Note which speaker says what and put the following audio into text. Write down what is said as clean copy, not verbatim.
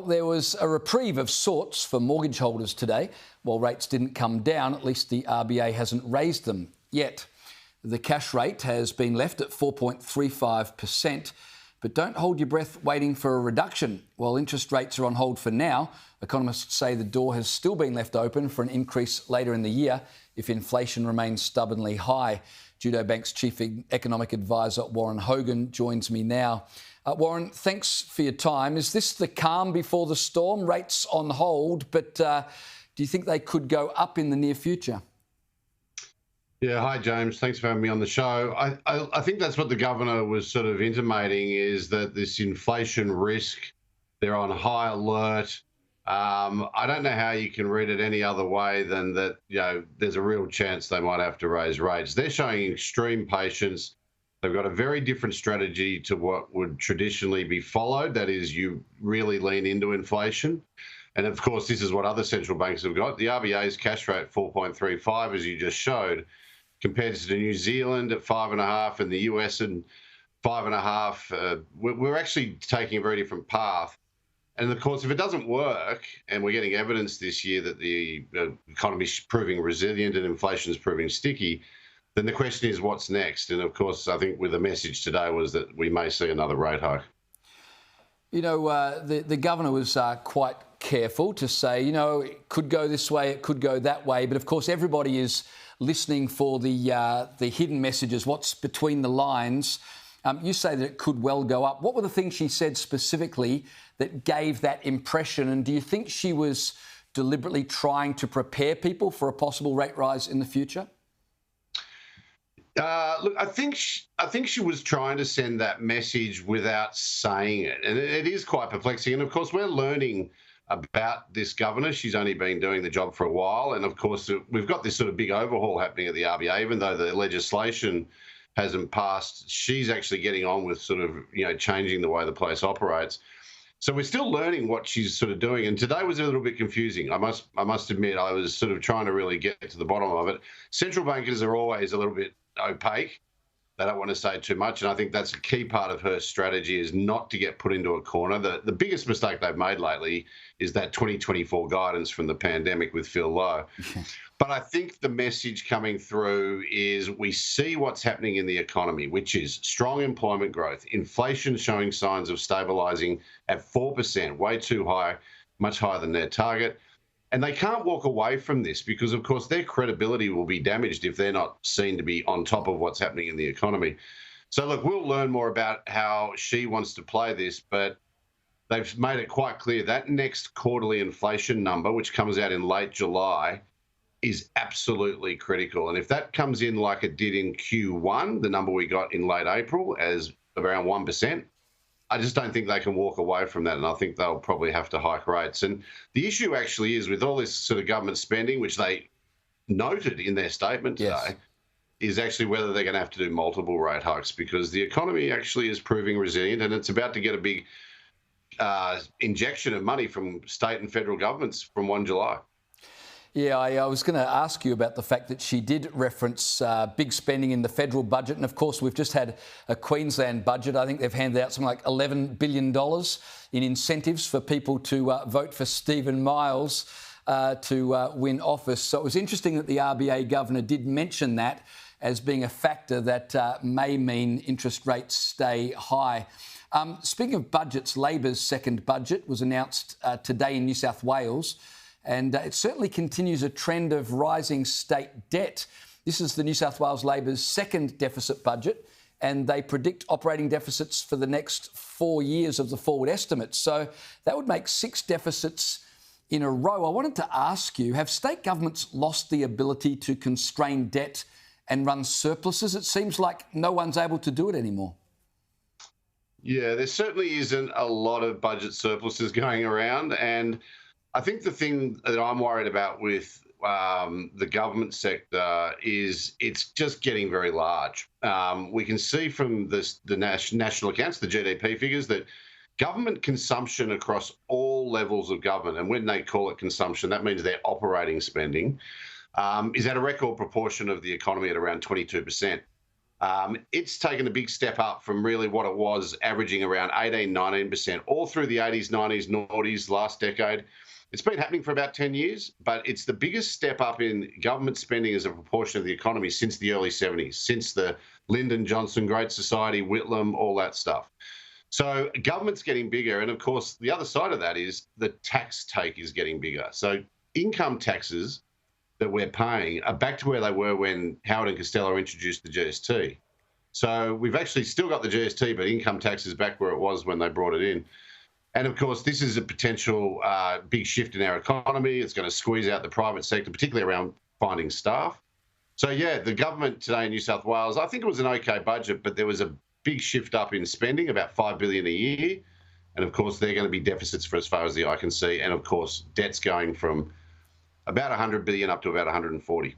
Speaker 1: there was a reprieve of sorts for mortgage holders today. While rates didn't come down, at least the RBA hasn't raised them yet. The cash rate has been left at 4.35%. But don't hold your breath waiting for a reduction. While interest rates are on hold for now, economists say the door has still been left open for an increase later in the year if inflation remains stubbornly high. Judo Bank's Chief Economic Advisor Warren Hogan joins me now. Warren, thanks for your time. Is this the calm before the storm? Rates on hold, but do you think they could go up in the near future?
Speaker 2: Yeah, hi James. Thanks for having me on the show. I think that's what the governor was sort of intimating, is that this inflation risk, they're on high alert. I don't know how you can read it any other way than that, there's a real chance they might have to raise rates. They're showing extreme patience. They've got a very different strategy to what would traditionally be followed. That is, you really lean into inflation. And of course, this is what other central banks have got. The RBA's cash rate, 4.35, as you just showed, compared to New Zealand at 5.5 and the US at 5.5. We're actually taking a very different path. And of course, if it doesn't work, and we're getting evidence this year that the economy is proving resilient and inflation is proving sticky, then the question is what's next? And of course, I think with the message today was that we may see another rate hike.
Speaker 1: The governor was quite careful to say, it could go this way, it could go that way. But of course, everybody is listening for the hidden messages, what's between the lines. You say that it could well go up. What were the things she said specifically that gave that impression? And do you think she was deliberately trying to prepare people for a possible rate rise in the future?
Speaker 2: Look, I think she was trying to send that message without saying it. And it is quite perplexing. And of course, we're learning about this governor. She's only been doing the job for a while. And of course, we've got this sort of big overhaul happening at the RBA, even though the legislation hasn't passed. She's actually getting on with sort of, changing the way the place operates. So we're still learning what she's sort of doing. And today was a little bit confusing. I must admit, I was sort of trying to really get to the bottom of it. Central bankers are always a little bit opaque. They don't want to say too much. And I think that's a key part of her strategy, is not to get put into a corner. The biggest mistake they've made lately is that 2024 guidance from the pandemic with Phil Lowe. But I think the message coming through is we see what's happening in the economy, which is strong employment growth, inflation showing signs of stabilising at 4%, way too high, much higher than their target. And they can't walk away from this because, of course, their credibility will be damaged if they're not seen to be on top of what's happening in the economy. So, look, we'll learn more about how she wants to play this, but they've made it quite clear that next quarterly inflation number, which comes out in late July, is absolutely critical. And if that comes in like it did in Q1, the number we got in late April, as around 1%, I just don't think they can walk away from that, and I think they'll probably have to hike rates. And the issue actually is with all this sort of government spending, which they noted in their statement today, is actually whether they're going to have to do multiple rate hikes, because the economy actually is proving resilient and it's about to get a big injection of money from state and federal governments from 1 July.
Speaker 1: Yeah, I was going to ask you about the fact that she did reference big spending in the federal budget. And of course, we've just had a Queensland budget. I think they've handed out something like $11 billion in incentives for people to vote for Stephen Miles to win office. So it was interesting that the RBA governor did mention that as being a factor that may mean interest rates stay high. Speaking of budgets, Labor's second budget was announced today in New South Wales. And it certainly continues a trend of rising state debt. This is the New South Wales Labor's second deficit budget, and they predict operating deficits for the next 4 years of the forward estimates. So that would make 6 deficits in a row. I wanted to ask you, have state governments lost the ability to constrain debt and run surpluses? It seems like no one's able to do it anymore.
Speaker 2: Yeah, there certainly isn't a lot of budget surpluses going around, and I think the thing that I'm worried about with the government sector is it's just getting very large. We can see from the national accounts, the GDP figures, that government consumption across all levels of government, and when they call it consumption, that means their operating spending, is at a record proportion of the economy at around 22%. It's taken a big step up from really what it was averaging around 18, 19% all through the 80s, 90s, noughties, last decade. It's been happening for about 10 years, but it's the biggest step up in government spending as a proportion of the economy since the early 70s, since the Lyndon Johnson Great Society, Whitlam, all that stuff. So government's getting bigger. And of course, the other side of that is the tax take is getting bigger. So income taxes that we're paying are back to where they were when Howard and Costello introduced the GST. So we've actually still got the GST, but income tax is back where it was when they brought it in. And of course, this is a potential big shift in our economy. It's going to squeeze out the private sector, particularly around finding staff. So yeah, the government today in New South Wales, I think it was an okay budget, but there was a big shift up in spending, about $5 billion a year. And of course, they're going to be deficits for as far as the eye can see. And of course, debt's going from about 100 billion up to about 140.